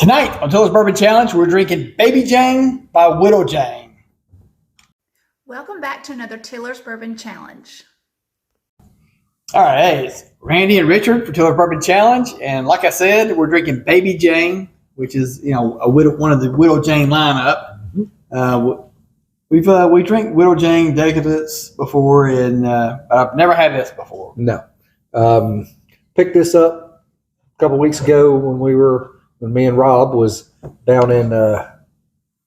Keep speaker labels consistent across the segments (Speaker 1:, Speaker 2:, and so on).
Speaker 1: Tonight on Tiller's Bourbon Challenge, we're drinking Baby Jane by Widow Jane.
Speaker 2: Welcome back to another Tiller's Bourbon Challenge.
Speaker 1: All right, hey, it's Randy and Richard for Tiller's Bourbon Challenge, and like I said, we're drinking Baby Jane, which is one of the Widow Jane lineup. We drink Widow Jane Decadence before, and I've never had this before.
Speaker 3: No, picked this up a couple weeks ago when me and Rob was down in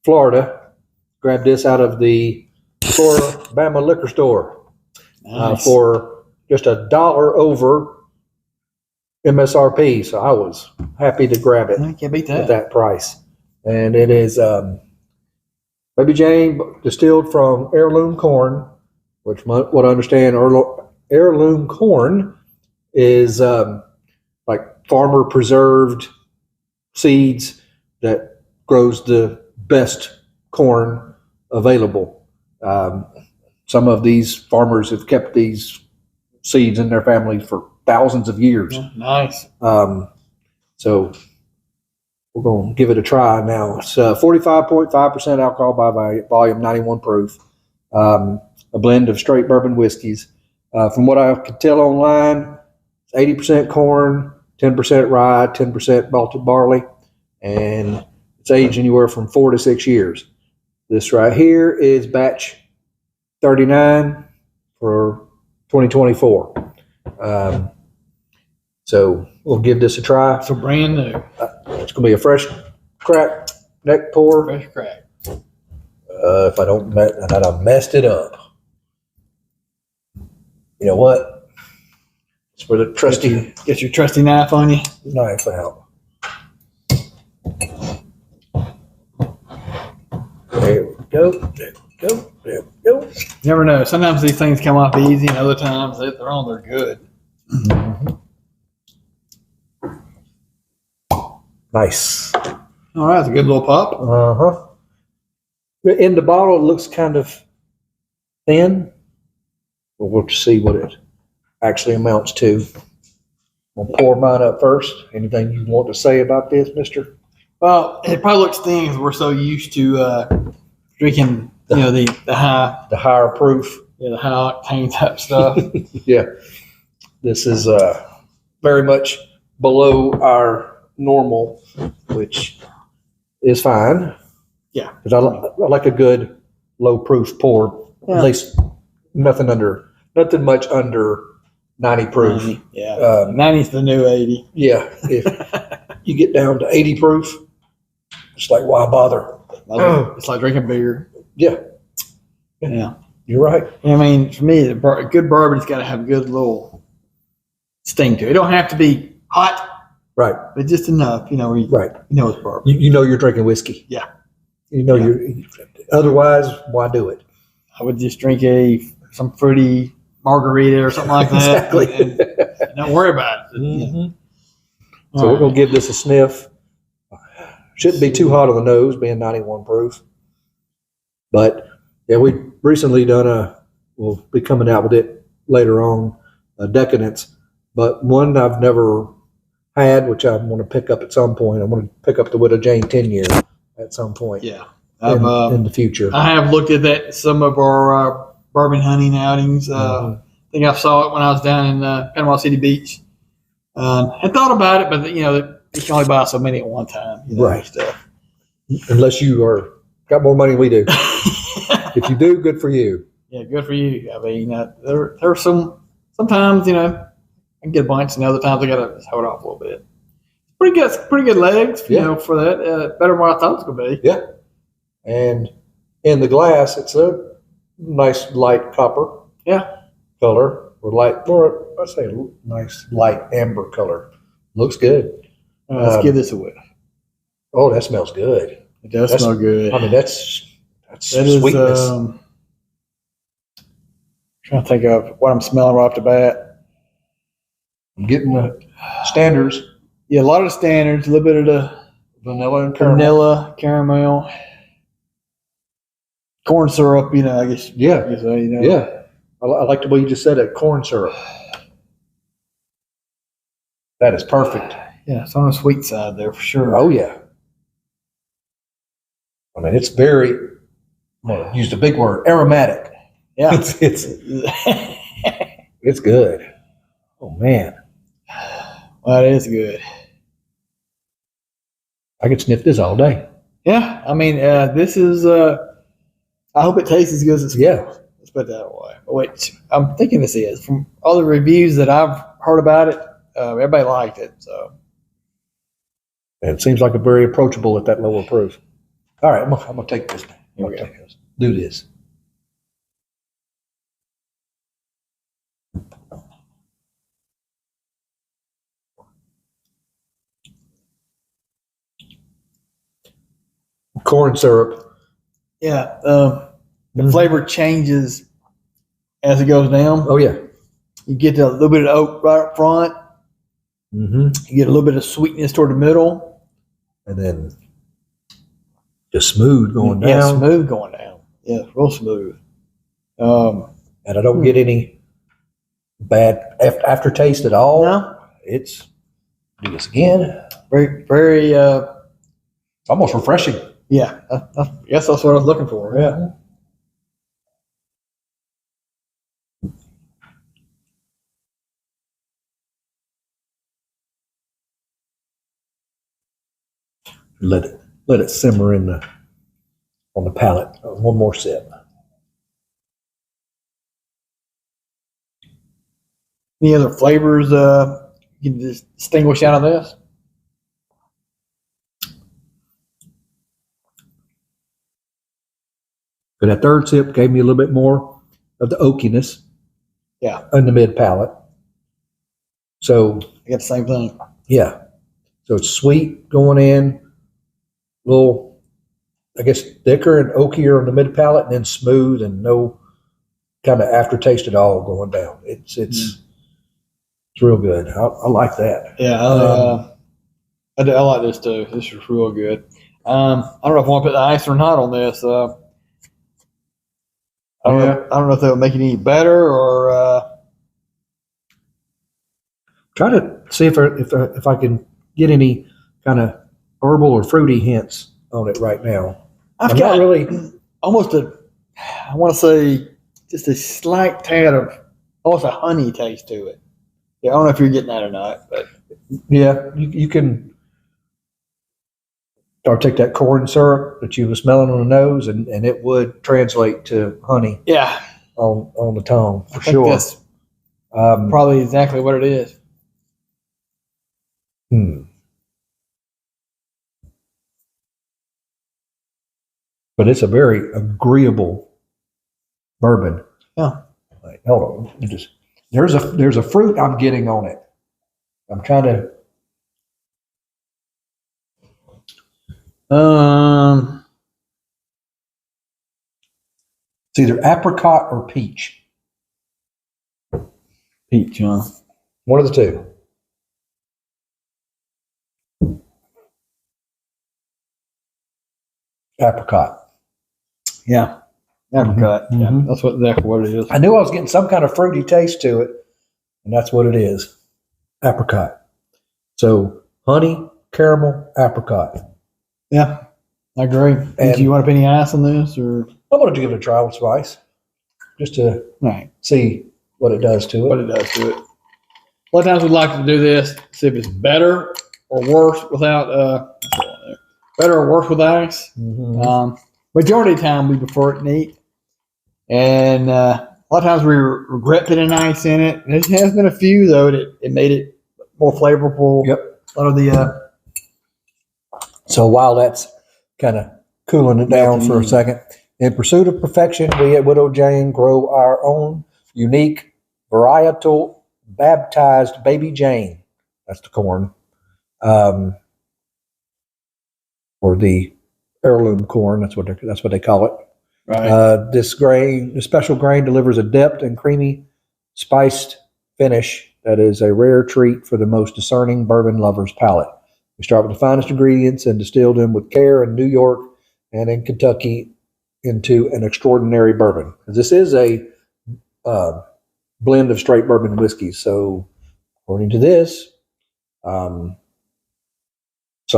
Speaker 3: Florida. Grabbed this out of the Bama liquor store for just $1 over MSRP. So I was happy to grab it.
Speaker 1: Can't beat that.
Speaker 3: At that price. And it is Baby Jane distilled from heirloom corn, which what I understand heirloom corn is like farmer preserved seeds that grows the best corn available. Some of these farmers have kept these seeds in their family for thousands of years.
Speaker 1: Yeah, nice.
Speaker 3: So we're going to give it a try now. It's 45.5% alcohol by volume, 91 proof. A blend of straight bourbon whiskeys. From what I could tell online, it's 80% corn, 10% rye, 10% malted barley, and it's aged anywhere from 4 to 6 years. This right here is batch 39 for 2024. So we'll give this a try.
Speaker 1: So brand new.
Speaker 3: It's going to be a fresh crack neck pour.
Speaker 1: Fresh crack.
Speaker 3: If I don't, and I messed it up. You know what? It's for the trusty.
Speaker 1: Get your trusty knife on you.
Speaker 3: Knife out. There we go. There we go. There we go.
Speaker 1: You never know. Sometimes these things come off easy, and other times they're good.
Speaker 3: Mm-hmm. Nice.
Speaker 1: All right, it's a good little pop.
Speaker 3: In the bottle, it looks kind of thin, but we'll see what it actually amounts to. I'll pour mine up first. Anything you want to say about this, mister?
Speaker 1: Well, it probably looks thin because we're so used to drinking, the
Speaker 3: higher proof.
Speaker 1: The high octane type stuff.
Speaker 3: Yeah, this is very much below our normal, which is fine.
Speaker 1: Yeah,
Speaker 3: because I like a good low proof pour. Yeah. At least nothing much under 90 proof.
Speaker 1: 90, yeah, 90 is the new 80.
Speaker 3: Yeah, if you get down to 80 proof, it's like, why bother?
Speaker 1: It's like drinking beer.
Speaker 3: Yeah. You're right.
Speaker 1: I mean, for me, a good bourbon's got to have a good little sting to it. It don't have to be hot.
Speaker 3: Right.
Speaker 1: But just enough, right. It's bourbon.
Speaker 3: You know you're drinking whiskey.
Speaker 1: Yeah.
Speaker 3: Otherwise, why do it?
Speaker 1: I would just drink some fruity margarita or something like that.
Speaker 3: Exactly.
Speaker 1: And don't worry about it.
Speaker 3: Mm-hmm. So we're going to give this a sniff. Shouldn't be too hot on the nose, being 91 proof. But yeah, we recently we'll be coming out with it later on, a Decadence. But one I've never had, which I want to pick up at some point. I want to pick up the Widow Jane 10-year at some point.
Speaker 1: Yeah.
Speaker 3: In the future. I
Speaker 1: have looked at that some of our bourbon hunting outings. I think I saw it when I was down in Panama City Beach. I thought about it, but you can only buy so many at one time.
Speaker 3: Right. Unless you got more money than we do. If you do, good for you.
Speaker 1: Yeah, good for you. I mean, there's sometimes I can get a bunch, and other times I got to hold off a little bit. Pretty good legs, for that. Better than what I thought it was going to be.
Speaker 3: Yeah. And in the glass, it's a nice light copper.
Speaker 1: Yeah.
Speaker 3: Color, nice light amber color. Looks good.
Speaker 1: Let's give this a whiff.
Speaker 3: Oh, that smells good.
Speaker 1: It does smell good.
Speaker 3: I mean, that's sweetness.
Speaker 1: Trying to think of what I'm smelling right off the bat.
Speaker 3: I'm getting the standards.
Speaker 1: Yeah, a lot of the standards, a little bit of the
Speaker 3: vanilla and caramel.
Speaker 1: Corn syrup, I guess.
Speaker 3: Yeah. Yeah. I like the way you just said it, corn syrup. That is perfect.
Speaker 1: Yeah, it's on the sweet side there for sure.
Speaker 3: Oh, yeah. I mean, it's very, I'm going to use the big word, aromatic.
Speaker 1: Yeah.
Speaker 3: It's good. Oh, man.
Speaker 1: Well, it is good.
Speaker 3: I could sniff this all day.
Speaker 1: Yeah. I mean, this is, I hope it tastes as good as it's
Speaker 3: Yeah.
Speaker 1: Let's put it that way. Which I'm thinking this is. From all the reviews that I've heard about it, everybody liked it. So.
Speaker 3: And it seems like a very approachable at that lower proof. All right, I'm gonna take this.
Speaker 1: Here we go.
Speaker 3: Do this. Corn syrup.
Speaker 1: Yeah. The flavor changes as it goes down.
Speaker 3: Oh yeah.
Speaker 1: You get a little bit of oak right up front.
Speaker 3: Mm-hmm.
Speaker 1: You get a little bit of sweetness toward the middle.
Speaker 3: And then just smooth going
Speaker 1: Yeah,
Speaker 3: down.
Speaker 1: smooth going down. Yeah, real smooth.
Speaker 3: And I don't get any bad aftertaste at all.
Speaker 1: No,
Speaker 3: It's, do this again.
Speaker 1: very, very,
Speaker 3: It's almost refreshing.
Speaker 1: yeah, I guess that's what I was looking for. Yeah.
Speaker 3: Let it simmer on the palate. One more sip.
Speaker 1: Any other flavors you can distinguish out of this?
Speaker 3: But that third sip gave me a little bit more of the oakiness.
Speaker 1: Yeah.
Speaker 3: In the mid palate. So
Speaker 1: I got the same thing.
Speaker 3: yeah. So it's sweet going in, a little, I guess, thicker and oakier on the mid palate, and then smooth and no kind of aftertaste at all going down. It's real good. I like that.
Speaker 1: Yeah, I like this too. This is real good. I don't know if I want to put the ice or not on this. I don't know if that would make it any better or.
Speaker 3: Try to see if I can get any kind of herbal or fruity hints on it right now.
Speaker 1: I've
Speaker 3: I'm
Speaker 1: got
Speaker 3: not really.
Speaker 1: almost I want to say just a slight tad of almost a honey taste to it. Yeah, I don't know if you're getting that or not, but
Speaker 3: Yeah, you can or take that corn syrup that you were smelling on the nose, and it would translate to honey
Speaker 1: yeah,
Speaker 3: on the tongue for
Speaker 1: I think
Speaker 3: sure.
Speaker 1: that's
Speaker 3: Um,
Speaker 1: probably exactly what it is.
Speaker 3: But it's a very agreeable bourbon.
Speaker 1: Yeah.
Speaker 3: Like, hold on, there's a fruit I'm getting on it. I'm trying to. It's either apricot or peach.
Speaker 1: Peach, huh?
Speaker 3: One of the two. Apricot.
Speaker 1: Yeah, apricot.
Speaker 3: Mhm.
Speaker 1: Yeah,
Speaker 3: Mhm.
Speaker 1: that's exactly what it is.
Speaker 3: I knew I was getting some kind of fruity taste to it, and that's what it is. Apricot. So honey, caramel, apricot.
Speaker 1: Yeah, I agree.
Speaker 3: And-
Speaker 1: Do you want to put any ice on this or?
Speaker 3: I wanted to give it a try with spice, just to
Speaker 1: Right.
Speaker 3: see what it does to
Speaker 1: What
Speaker 3: it.
Speaker 1: it does to it. A lot of times we'd like to do this, see if it's better or worse without better or worse with ice.
Speaker 3: Mhm.
Speaker 1: Majority of the time we prefer it neat, and a lot of times we regret putting ice in it. There has been a few though that it made it more flavorful.
Speaker 3: Yep.
Speaker 1: A lot of the
Speaker 3: So while that's kind of cooling it down
Speaker 1: Melting
Speaker 3: for a
Speaker 1: in.
Speaker 3: second, in pursuit of perfection, we at Widow Jane grow our own unique varietal baptized baby Jane. That's the corn, or the heirloom corn. That's what they call it.
Speaker 1: right.
Speaker 3: This special grain delivers a depth and creamy, spiced finish that is a rare treat for the most discerning bourbon lover's palate. We start with the finest ingredients and distill them with care in New York and in Kentucky into an extraordinary bourbon. This is a blend of straight bourbon whiskeys. So, according to this, some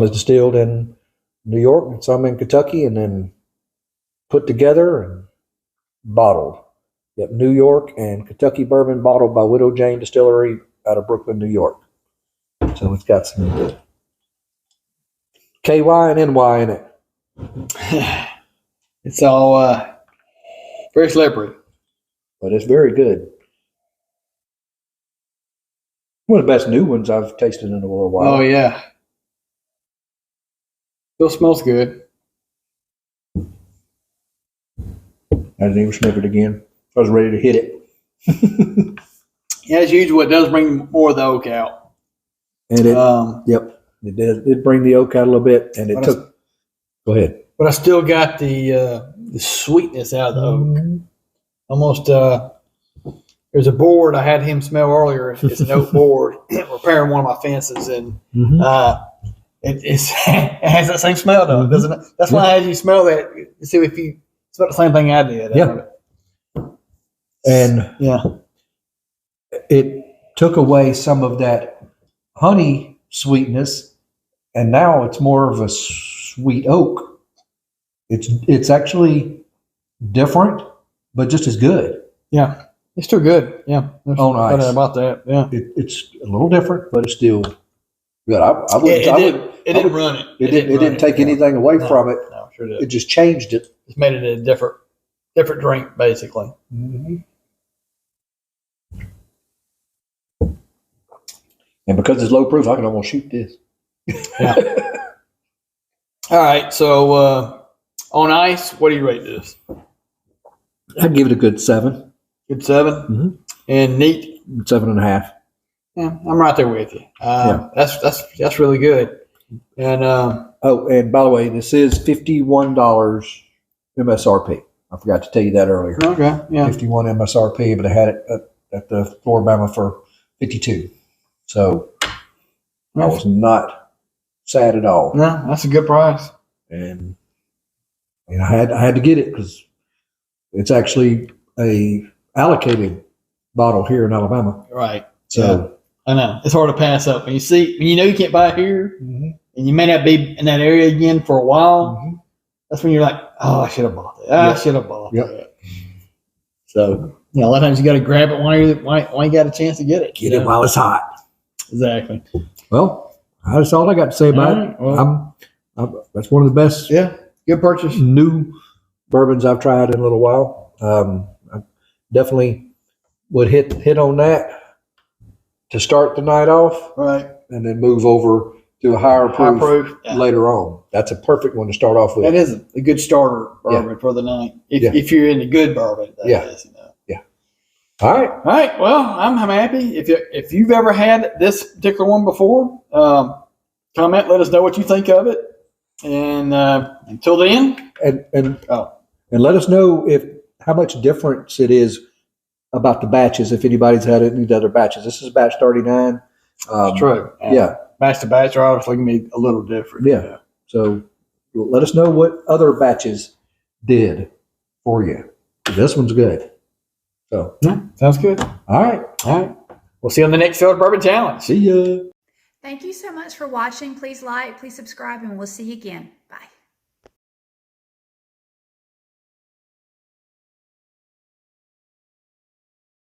Speaker 3: is distilled in New York and some in Kentucky, and then put together and bottled. Yep, New York and Kentucky bourbon bottled by Widow Jane Distillery out of Brooklyn, New York. So it's got some KY and NY in it.
Speaker 1: It's all very slippery.
Speaker 3: But it's very good. One of the best new ones I've tasted in a little while.
Speaker 1: Oh, yeah. Still smells good.
Speaker 3: I didn't even sniff it again. I was ready to hit it.
Speaker 1: Yeah, as usual, it does bring more of the oak out.
Speaker 3: And it, yep, it did bring the oak out a little bit, and it took. Go ahead.
Speaker 1: But I still got the sweetness out of the oak. Almost. There's a board I had him smell earlier. It's an oak board repairing one of my fences, and it has that same smell though, doesn't it? That's why I had you smell that to see if you smell the same thing I did.
Speaker 3: Yeah. And
Speaker 1: yeah,
Speaker 3: it took away some of that honey sweetness, and now it's more of a sweet oak. It's actually different, but just as good.
Speaker 1: Yeah, it's still good. Yeah, there's
Speaker 3: on ice.
Speaker 1: no doubt about that. Yeah,
Speaker 3: it's a little different, but it's still good.
Speaker 1: It didn't run it.
Speaker 3: It didn't take anything away from it.
Speaker 1: No, sure did.
Speaker 3: It just changed it.
Speaker 1: It's made it a different drink, basically.
Speaker 3: Mm-hmm. And because it's low proof, I can almost shoot this.
Speaker 1: Yeah. All right. So on ice, what do you rate this?
Speaker 3: I'd give it a good 7.
Speaker 1: Good 7.
Speaker 3: Mm-hmm.
Speaker 1: And neat
Speaker 3: 7.5.
Speaker 1: Yeah, I'm right there with you.
Speaker 3: Yeah.
Speaker 1: That's really good. And
Speaker 3: and by the way, this is $51 MSRP. I forgot to tell you that earlier.
Speaker 1: Okay. Yeah.
Speaker 3: 51 MSRP, but I had it at the Floribama for 52. So I was not sad at all.
Speaker 1: No, that's a good price.
Speaker 3: And I had to get it because it's actually a allocated bottle here in Alabama.
Speaker 1: Right.
Speaker 3: So
Speaker 1: I know it's hard to pass up when you know you can't buy it here, and you may not be in that area again for a while. That's when you're like, oh, I should have bought that. I should have bought that. So a lot of times you got to grab it while you got a chance to get it.
Speaker 3: Get it while it's hot.
Speaker 1: Exactly.
Speaker 3: Well, that's all I got to say about it. Well, that's one of the best.
Speaker 1: Yeah, good purchase.
Speaker 3: New bourbons I've tried in a little while. I definitely would hit on that to start the night off,
Speaker 1: right,
Speaker 3: and then move over to a higher proof later on. That's a perfect one to start off with.
Speaker 1: That is a good starter bourbon for the night. If you're into good bourbon, that is,
Speaker 3: Yeah. All right.
Speaker 1: Well, I'm happy. If you've ever had this particular one before, comment. Let us know what you think of it. And until then,
Speaker 3: and let us know how much difference it is about the batches. If anybody's had any other batches, this is batch 39.
Speaker 1: It's true.
Speaker 3: Yeah.
Speaker 1: Batch to batch are obviously going to be a little different.
Speaker 3: Yeah. So let us know what other batches did for you. This one's good. So
Speaker 1: sounds good.
Speaker 3: All right.
Speaker 1: We'll see you on the next Field Bourbon Challenge.
Speaker 3: See ya.
Speaker 2: Thank you so much for watching. Please like, please subscribe, and we'll see you again.